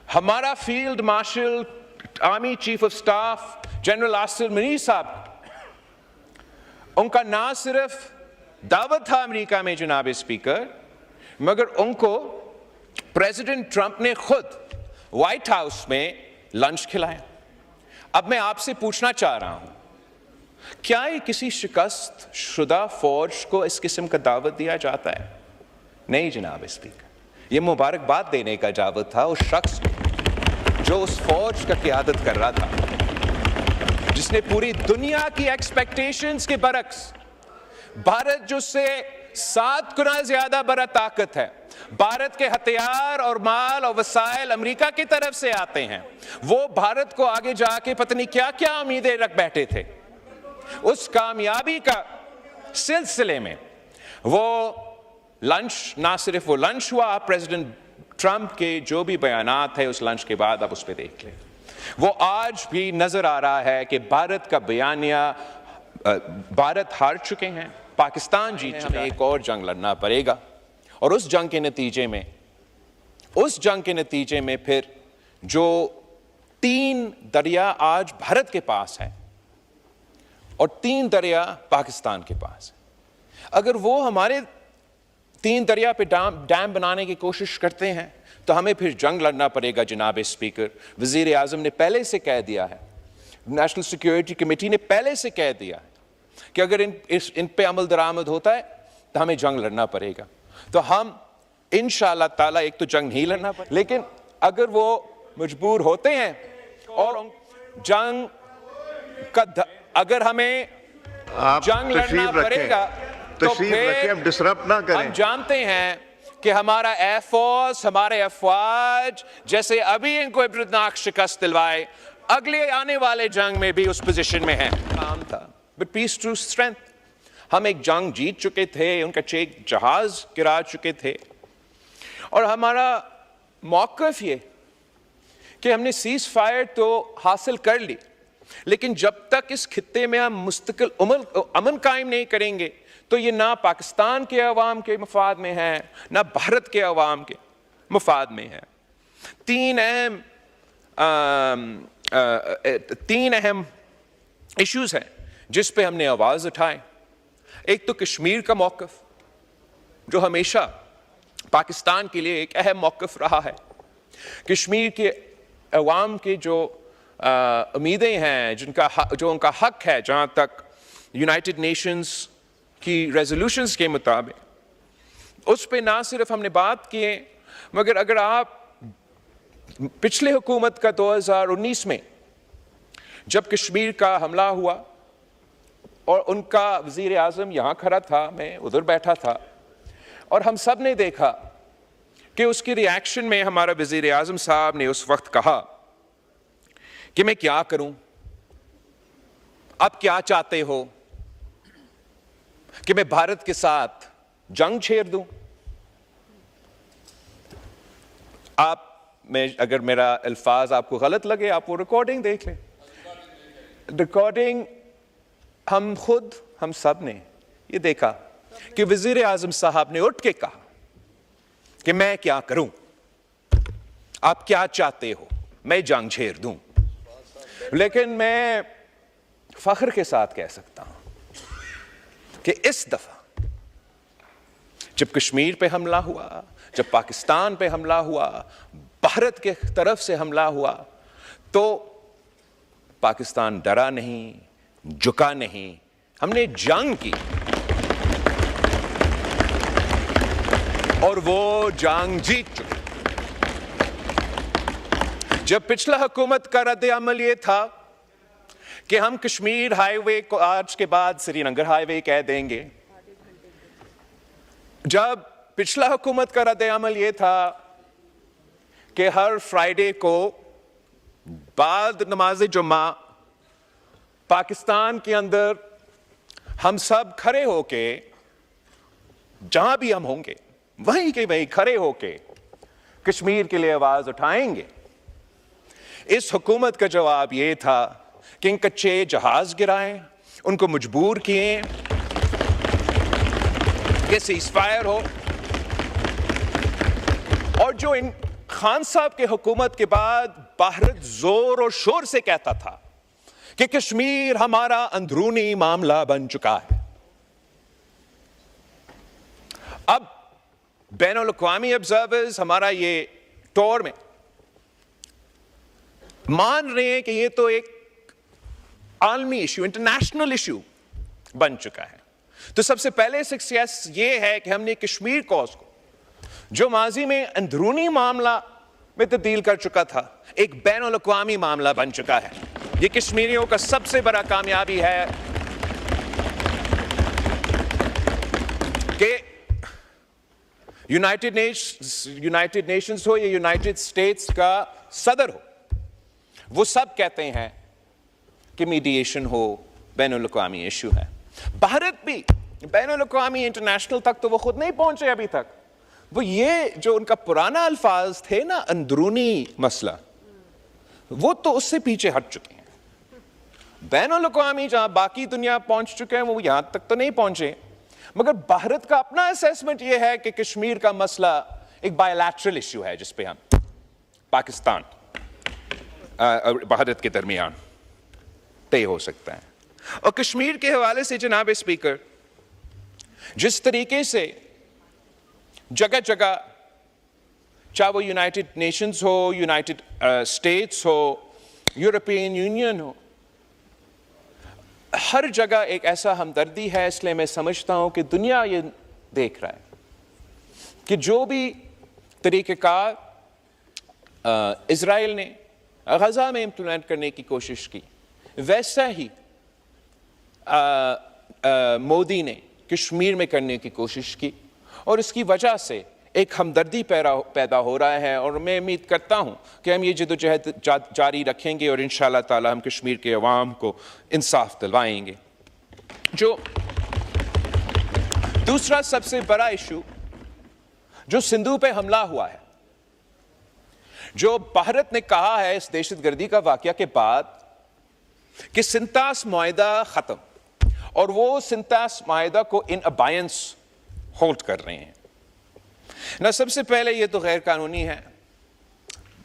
हमारा field marshal, army chief of staff general Asif Munir साहब, उनका ना सिर्फ दावत था अमेरिका में जनाब स्पीकर, मगर उनको प्रेसिडेंट ट्रंप ने खुद व्हाइट हाउस में लंच खिलाया। अब मैं आपसे पूछना चाह रहा हूं, क्या ये किसी शिकस्त शुदा फौज को इस किस्म का दावत दिया जाता है? नहीं जनाब स्पीकर, ये मुबारकबाद देने का दावत था उस शख्स को जो उस फौज का क़ियादत कर रहा था, जिसने पूरी दुनिया की एक्सपेक्टेशंस के बरक्स, भारत जो से 7 गुना ज्यादा बड़ा ताकत है, भारत के हथियार और माल और वसाइल अमेरिका की तरफ से आते हैं, वो भारत को आगे जाके पता नहीं क्या क्या उम्मीदें रख बैठे थे। उस कामयाबी का सिलसिले में वो लंच, ना सिर्फ वो लंच हुआ, प्रेसिडेंट ट्रंप के जो भी बयानात है उस लंच के बाद आप उस पर देख लें, वो आज भी नजर आ रहा है कि भारत का बयानिया, भारत हार चुके हैं, पाकिस्तान जीत चुका है, एक और जंग लड़ना पड़ेगा। और उस जंग के नतीजे में फिर जो 3 दरिया आज भारत के पास है और 3 दरिया पाकिस्तान के पास है, अगर वो हमारे 3 दरिया पे डैम बनाने की कोशिश करते हैं तो हमें फिर जंग लड़ना पड़ेगा जनाब स्पीकर। वजीर आजम ने पहले से कह दिया है, नेशनल सिक्योरिटी कमेटी ने पहले से कह दिया है कि अगर इन पे अमल दरामद होता है तो हमें जंग लड़ना पड़ेगा। तो हम इंशाअल्लाह ताला एक तो जंग नहीं लड़ना पड़ेगा, लेकिन अगर वो मजबूर होते हैं और जंग का अगर हमें जंग लड़ना पड़ेगा तो फिर हम डिसरप्ट ना करें। हम जानते हैं कि हमारा एयरफोर्स, हमारे अफवाज जैसे अभी इनको इब्रतनाक शिकस्त दिलवाए, अगले आने वाले जंग में भी उस पोजीशन में है। काम था, बट पीस थ्रू स्ट्रेंथ। हम एक जंग जीत चुके थे, उनका 6 जहाज गिरा चुके थे, और हमारा मौक़िफ़ ये कि हमने सीज़ फायर तो हासिल कर ली, लेकिन जब तक इस खित्ते में हम मुस्तकिल अमन कायम नहीं करेंगे तो ये ना पाकिस्तान के अवाम के मफाद में है, ना भारत के अवाम के मफाद में है। 3 अहम इश्यूज हैं जिस पे हमने आवाज़ उठाए। एक तो कश्मीर का मौक़िफ़, जो हमेशा पाकिस्तान के लिए एक अहम मौक़िफ़ रहा है। कश्मीर के अवाम की जो उम्मीदें हैं, जो उनका हक है, जहाँ तक यूनाइटेड नेशंस की रेजोल्यूशंस के मुताबिक, उस पे ना सिर्फ हमने बात किए, मगर अगर आप पिछले हुकूमत का 2019 में जब कश्मीर का हमला हुआ और उनका वज़ीर आज़म यहाँ खड़ा था, मैं उधर बैठा था, और हम सब ने देखा कि उसकी रिएक्शन में हमारा वज़ीर आज़म साहब ने उस वक्त कहा कि मैं क्या करूं, आप क्या चाहते हो कि मैं भारत के साथ जंग छेड़ दूं? अगर मेरा अल्फाज आपको गलत लगे, आप वो रिकॉर्डिंग देख लें। रिकॉर्डिंग हम सब ने ये देखा कि वज़ीर आज़म साहब ने उठ के कहा कि मैं क्या करूं, आप क्या चाहते हो, मैं जंग छेड़ दूं। लेकिन मैं फख्र के साथ कह सकता हूं कि इस दफा जब कश्मीर पे हमला हुआ, जब पाकिस्तान पे हमला हुआ, भारत के तरफ से हमला हुआ, तो पाकिस्तान डरा नहीं, झुका नहीं, हमने जंग की, और वो जंग जीत चुके। जब पिछला हुकूमत का रद्द अमल ये था कि हम कश्मीर हाईवे को आज के बाद श्रीनगर हाईवे कह देंगे, जब पिछला हुकूमत का रद्द अमल ये था कि हर फ्राइडे को बाद नमाज जुम्मा पाकिस्तान के अंदर हम सब खड़े होके, जहां भी हम होंगे वहीं के वहीं खड़े होके कश्मीर के लिए आवाज उठाएंगे, इस हुकूमत का जवाब यह था कि इन कच्चे जहाज गिराएं, उनको मजबूर किए कि सीज़ फायर हो, और जो इन खान साहब के हुकूमत के बाद भारत जोर और शोर से कहता था कि कश्मीर हमारा अंदरूनी मामला बन चुका है। अब बैनुल-अक़वामी ऑब्जर्वर्स हमारा ये टूर में मान रहे हैं कि ये तो एक आलमी इशू, इंटरनेशनल इशू बन चुका है। तो सबसे पहले सक्सेस ये है कि हमने कश्मीर कॉज को, जो माजी में अंदरूनी मामला में तब्दील कर चुका था, एक बैनुल-अक़वामी मामला बन चुका है। ये कश्मीरियों का सबसे बड़ा कामयाबी है कि यूनाइटेड नेशंस हो या यूनाइटेड स्टेट्स का सदर हो, वो सब कहते हैं कि मीडिएशन हो, बैनुल-अक़वामी इशू है। भारत भी बैनुल-अक़वामी इंटरनेशनल तक तो वो खुद नहीं पहुंचे अभी तक। वो ये जो उनका पुराना अल्फाज थे ना, अंदरूनी मसला, वो तो उससे पीछे हट चुके हैं। बैनुल-अक़वामी जहां बाकी दुनिया पहुंच चुके हैं, वो यहां तक तो नहीं पहुंचे। मगर भारत का अपना असेसमेंट ये है कि कश्मीर का मसला एक बायलैटरल इशू है, जिसपे हम पाकिस्तान भारत के दरमियान तय हो सकता है। और कश्मीर के हवाले से जनाब स्पीकर, जिस तरीके से जगह जगह, चाहे वो यूनाइटेड नेशंस हो, यूनाइटेड स्टेट्स हो, यूरोपियन यूनियन हो, हर जगह एक ऐसा हमदर्दी है। इसलिए मैं समझता हूं कि दुनिया ये देख रहा है कि जो भी तरीक़ेकार इजराइल ने गज़ा में इम्प्लीमेंट करने की कोशिश की, वैसा ही मोदी ने कश्मीर में करने की कोशिश की, और इसकी वजह से एक हमदर्दी पैदा हो रहा है। और मैं उम्मीद करता हूं कि हम ये जद्दोजहद जारी रखेंगे और इंशाअल्लाह ताला हम कश्मीर के अवाम को इंसाफ दिलवाएंगे। जो दूसरा सबसे बड़ा इशू जो सिंधु पे हमला हुआ है, जो भारत ने कहा है इस दहशतगर्दी का वाकया के बाद कि सिंतास मुआहिदा खत्म, और वो सिंतास मुआहिदा को इन अबायंस होल्ड कर रहे हैं ना। सबसे पहले ये तो गैर कानूनी है,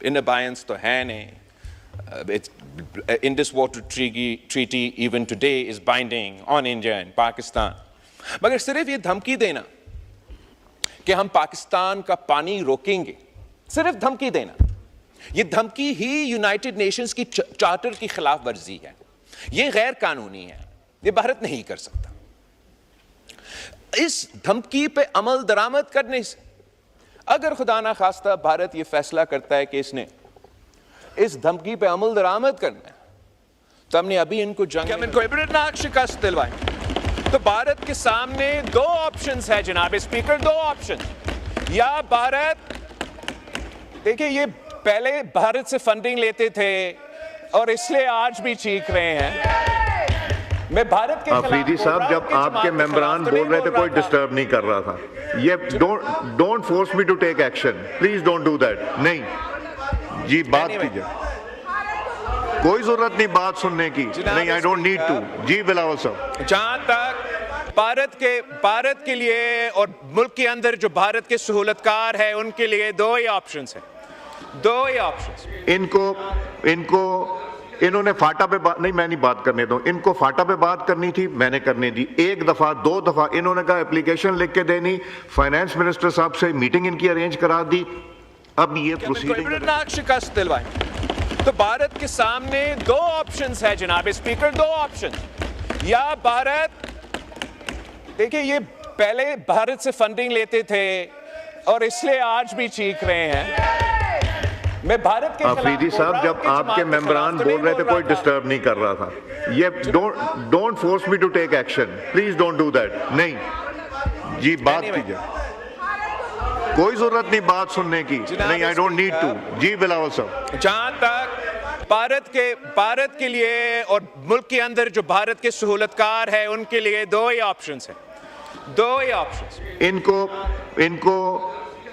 इन अबायंस तो है नहीं। Indus water treaty even today is binding on India and Pakistan. मगर सिर्फ ये धमकी देना कि हम पाकिस्तान का पानी रोकेंगे, सिर्फ धमकी देना, ये धमकी ही यूनाइटेड नेशंस की चार्टर की खिलाफ वर्जी है। ये गैर कानूनी है, ये भारत नहीं कर सकता। इस धमकी पे अमल दरामद करने से, अगर खुदा ना खास्ता भारत ये फैसला करता है कि इसने इस धमकी पे अमल दरामद करना है, तो हमने अभी इनको इबरतनाक शिकस्त दिलवाएं। तो भारत के सामने दो ऑप्शंस है जनाब स्पीकर, दो ऑप्शन। या भारत, देखिए ये पहले भारत से फंडिंग लेते थे और इसलिए आज भी चीख रहे हैं। मैं भारत के अफरीदी साहब, जब आपके मेंबरान बोल रहे थे कोई डिस्टर्ब नहीं कर रहा था। ये don't force me to take action, please don't do that. नहीं जी, बात कीजिए, कोई जरूरत नहीं बात सुनने की। नहीं, आई डोंट नीड टू। जी बिलावल साहब, जहां तक भारत के लिए और मुल्क के अंदर जो भारत के सहूलतकार है उनके लिए दो ही ऑप्शंस हैं, दो ही ऑप्शंस। इन्होंने फाटा पे बात नहीं, मैं नहीं बात करने दूं। इनको फाटा पे बात करनी थी, मैंने करने दी। एक दफा दो दफा इन्होंने कहा एप्लीकेशन लिख के देनी, फाइनेंस मिनिस्टर साहब से मीटिंग इनकी अरेंज करा दी। अब ये प्रोसीडिंग शिकस्त दिलवाएं। तो भारत के सामने दो ऑप्शंस है जनाब स्पीकर, दो ऑप्शन। या भारत, देखिए ये पहले भारत से फंडिंग लेते थे और इसलिए आज भी चीख रहे हैं। मैं भारत के अफरीदी साहब, जब आपके मेंबरान बोल रहे थे कोई डिस्टर्ब नहीं कर रहा था। ये don't force me to take action, please don't do that. नहीं जी, बात कीजिए, कोई जरूरत नहीं बात सुनने की। नहीं, आई डोंट नीड टू। जी बिलावल साहब, जहां तक भारत के लिए और मुल्क के अंदर जो भारत के सहूलतकार है उनके लिए दो ही ऑप्शंस हैं, दो ही ऑप्शंस।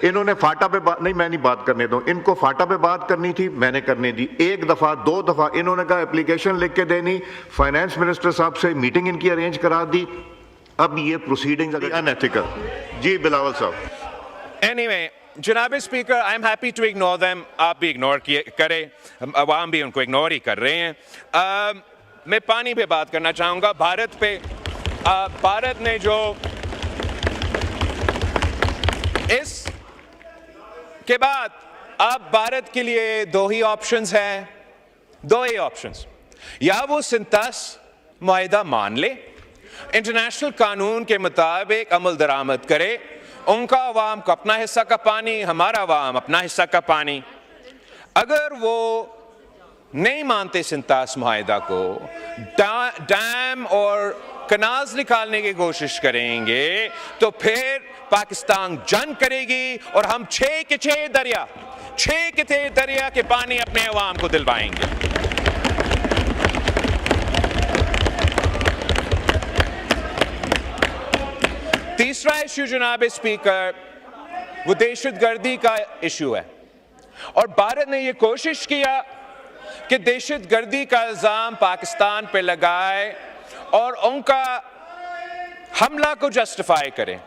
इन्होंने फाटा पे बात नहीं, मैं नहीं बात करने दूं। इनको फाटा पे बात करनी थी, मैंने करने दी। एक दफा दो दफा इन्होंने कहा एप्लीकेशन लिख के देनी, फाइनेंस मिनिस्टर साहब से मीटिंग इनकी अरेंज करा दी। अब ये प्रोसीडिंग्स अनएथिकल। जी बिलावल साहब, एनीवे जनाब speaker, I am happy to ignore them, आप भी इग्नोर करें, अवाम भी उनको इग्नोर ही कर रहे हैं। मैं पानी पे बात करना चाहूँगा, भारत पे। भारत ने जो इस के बाद अब भारत के लिए दो ही ऑप्शंस हैं, दो ही ऑप्शंस, या वो सिंतास मुआहिदा मान ले, इंटरनेशनल कानून के मुताबिक अमल दरामद करे, उनका अवाम को अपना हिस्सा का पानी, हमारा अवाम अपना हिस्सा का पानी। अगर वो नहीं मानते सिंतास मुआहिदा को, डैम और कनाल्स निकालने की कोशिश करेंगे, तो फिर पाकिस्तान जंग करेगी और हम 6 के 6 दरिया के पानी अपने अवाम को दिलवाएंगे। तीसरा इशू जनाब स्पीकर, वो दहशतगर्दी का इशू है, और भारत ने ये कोशिश किया कि दहशतगर्दी का इल्जाम पाकिस्तान पे लगाए और उनका हमला को जस्टिफाई करें।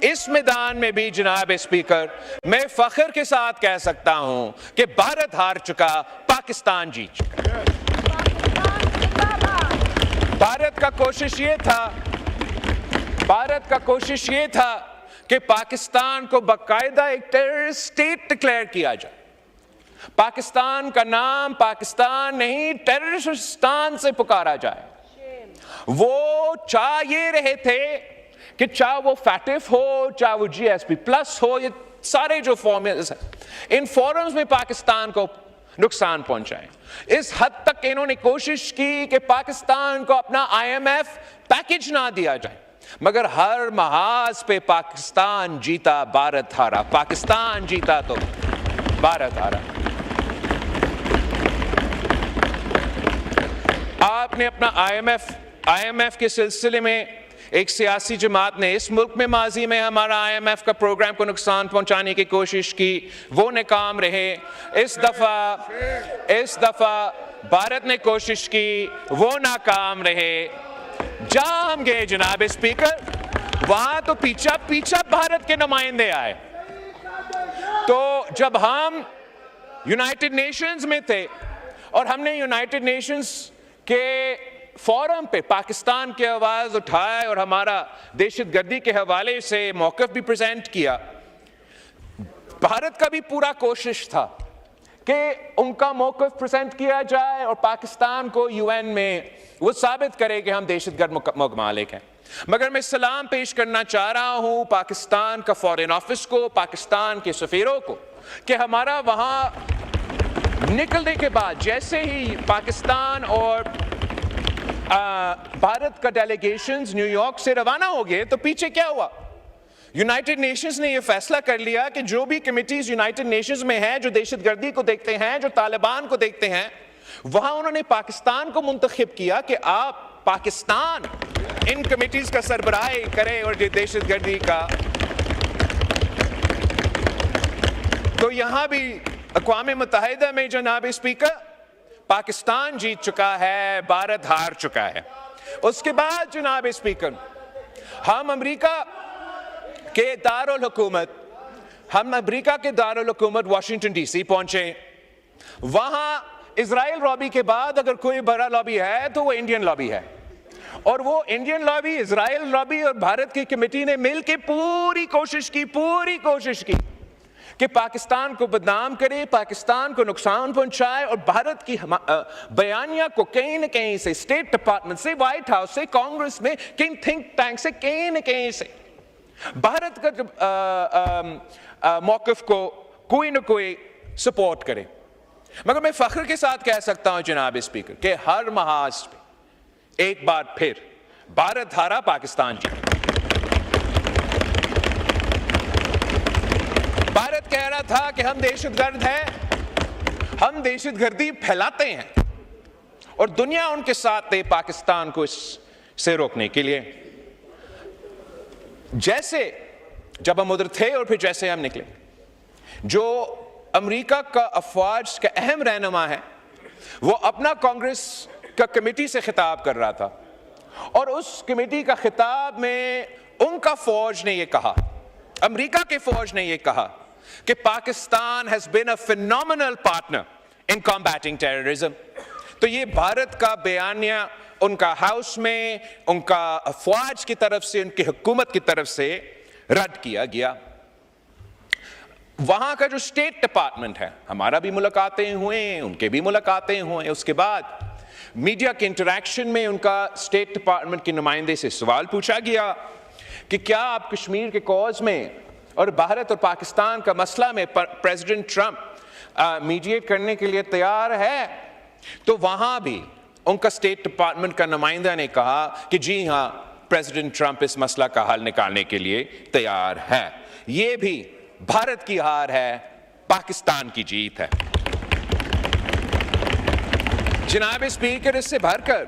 इस मैदान में भी जनाब स्पीकर, मैं फख्र के साथ कह सकता हूं कि भारत हार चुका, पाकिस्तान जीत चुका। भारत का कोशिश ये था कि पाकिस्तान को बाकायदा एक टेररिस्ट स्टेट डिक्लेयर किया जाए। पाकिस्तान का नाम पाकिस्तान नहीं, टेररिस्तान से पुकारा जाए। वो चाह ये रहे थे कि चाहे वो फैटिफ हो, चाहे वो GSP प्लस हो, ये सारे जो फॉर्मूले हैं, इन फोरम्स में पाकिस्तान को नुकसान पहुंचाएं। इस हद तक इन्होंने कोशिश की कि पाकिस्तान को अपना IMF पैकेज ना दिया जाए, मगर हर महाज पे पाकिस्तान जीता, भारत हारा। पाकिस्तान जीता तो भारत हारा। आपने अपना IMF के सिलसिले में एक सियासी जमात ने इस मुल्क में माजी में हमारा IMF का प्रोग्राम को नुकसान पहुंचाने की कोशिश की, वो नाकाम रहे। इस दफा भारत ने कोशिश की, वो नाकाम रहे। जहां हम गए जनाब स्पीकर, वहां तो पीछा भारत के नुमाइंदे आए। तो जब हम यूनाइटेड नेशंस में थे और हमने यूनाइटेड नेशंस के फोरम पे पाकिस्तान की आवाज उठाया और हमारा दहशतगर्दी के हवाले से मौक़िफ़ भी प्रेजेंट किया, भारत का भी पूरा कोशिश था कि उनका मौक़िफ़ प्रेजेंट किया जाए और पाकिस्तान को UN में वो साबित करे कि हम दहशतगर्द ममालिक हैं। मगर मैं सलाम पेश करना चाह रहा हूं पाकिस्तान का फॉरेन ऑफिस को, पाकिस्तान के सफीरों को, कि हमारा वहां निकलने के बाद जैसे ही पाकिस्तान और भारत का डेलीगेशंस न्यूयॉर्क से रवाना हो गए, तो पीछे क्या हुआ? यूनाइटेड नेशंस ने यह फैसला कर लिया कि जो भी कमिटीज यूनाइटेड नेशंस में हैं, जो दहशतगर्दी को देखते हैं, जो तालिबान को देखते हैं, वहां उन्होंने पाकिस्तान को मुंतखब किया कि आप पाकिस्तान इन कमिटीज का सरबराही करे और दहशतगर्दी का। तो यहां भी अक़वाम मुत्तहिदा में जनाब स्पीकर, पाकिस्तान जीत चुका है, भारत हार चुका है। उसके बाद जनाब स्पीकर, हम अमेरिका के दारुल हुकूमत वाशिंगटन DC पहुंचे। वहां इजराइल लॉबी के बाद अगर कोई बड़ा लॉबी है तो वो इंडियन लॉबी है, और वो इंडियन लॉबी, इजराइल लॉबी और भारत की कमेटी ने मिलकर पूरी कोशिश की कि पाकिस्तान को बदनाम करे, पाकिस्तान को नुकसान पहुंचाए और भारत की बयानिया को कहीं न कहीं से, स्टेट डिपार्टमेंट से, व्हाइट हाउस से, कांग्रेस में, किन थिंक टैंक से, कहीं न कहीं से भारत का मौक़िफ़ को कोई न कोई सपोर्ट करे। मगर मैं फख्र के साथ कह सकता हूं जनाब स्पीकर कि हर महाज पे एक बार फिर भारत हारा, पाकिस्तान जीता। भारत कह रहा था कि हम दहशतगर्द हैं, हम दहशतगर्दी फैलाते हैं, और दुनिया उनके साथ थे पाकिस्तान को इससे रोकने के लिए। जैसे जब हम उधर थे और फिर जैसे हम निकले, जो अमेरिका का अफवाज का अहम रहनुमा है, वो अपना कांग्रेस का कमेटी से खिताब कर रहा था, और उस कमेटी का खिताब में उनका फौज ने ये कहा, अमेरिका के फौज ने ये कहा कि Pakistan has been a phenomenal partner in combating terrorism. तो ये भारत का बयानिया उनका हाउस में, उनका अफवाज की तरफ से, उनकी हुकूमत की तरफ से रद्द किया गया। वहां का जो स्टेट डिपार्टमेंट है, हमारा भी मुलाकातें हुए, उनके भी मुलाकातें हुए। उसके बाद मीडिया के इंटरैक्शन में उनका स्टेट डिपार्टमेंट के नुमाइंदे से सवाल पूछा गया कि क्या आप कश्मीर के कॉज में और भारत और पाकिस्तान का मसला में प्रेसिडेंट ट्रंप मीडिएट करने के लिए तैयार है? तो वहां भी उनका स्टेट डिपार्टमेंट का नुमाइंदा ने कहा कि जी हां, प्रेसिडेंट ट्रंप इस मसला का हल निकालने के लिए तैयार है। यह भी भारत की हार है, पाकिस्तान की जीत है। जनाब स्पीकर, इससे भरकर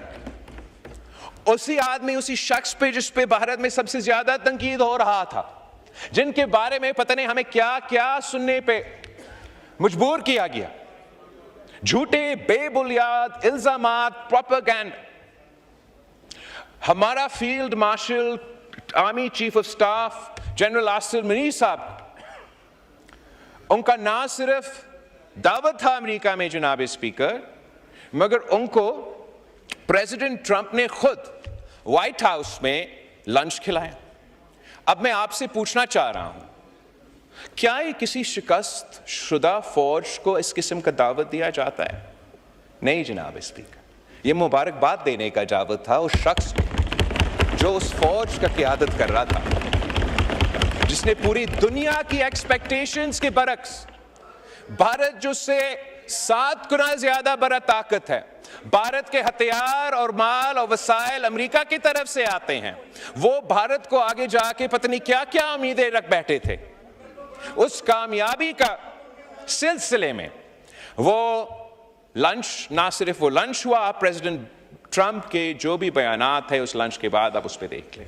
उसी आदमी, उसी शख्स पे जिस पे भारत में सबसे ज्यादा तंकीद हो रहा था, जिनके बारे में पता नहीं हमें क्या क्या सुनने पे मजबूर किया गया, झूठे बेबुनियाद इल्जामात, प्रोपेगेंडा, हमारा field marshal, army chief of staff general Asim Munir साहब, उनका ना सिर्फ दावत था अमेरिका में जनाब स्पीकर, मगर उनको प्रेसिडेंट ट्रंप ने खुद व्हाइट हाउस में लंच खिलाया। अब मैं आपसे पूछना चाह रहा हूं, क्या ये किसी शिकस्त शुदा फौज को इस किस्म का दावत दिया जाता है? नहीं जनाब स्पीकर, ये मुबारकबाद देने का दावत था उस शख्स को जो उस फौज का क़यादत कर रहा था, जिसने पूरी दुनिया की एक्सपेक्टेशंस के बरक्स, भारत जो से 7 गुना ज्यादा बड़ा ताकत है, भारत के हथियार और माल और वसाइल अमेरिका की तरफ से आते हैं, वो भारत को आगे जाके पता नहीं क्या क्या उम्मीदें रख बैठे थे। उस कामयाबी का सिलसिले में वो लंच, ना सिर्फ वो लंच हुआ, प्रेसिडेंट ट्रंप के जो भी बयानात है उस लंच के बाद आप उस पर देख लें,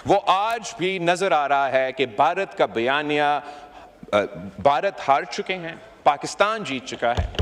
वो आज भी नजर आ रहा है कि भारत का बयानिया, भारत हार चुके हैं, पाकिस्तान जीत चुका है।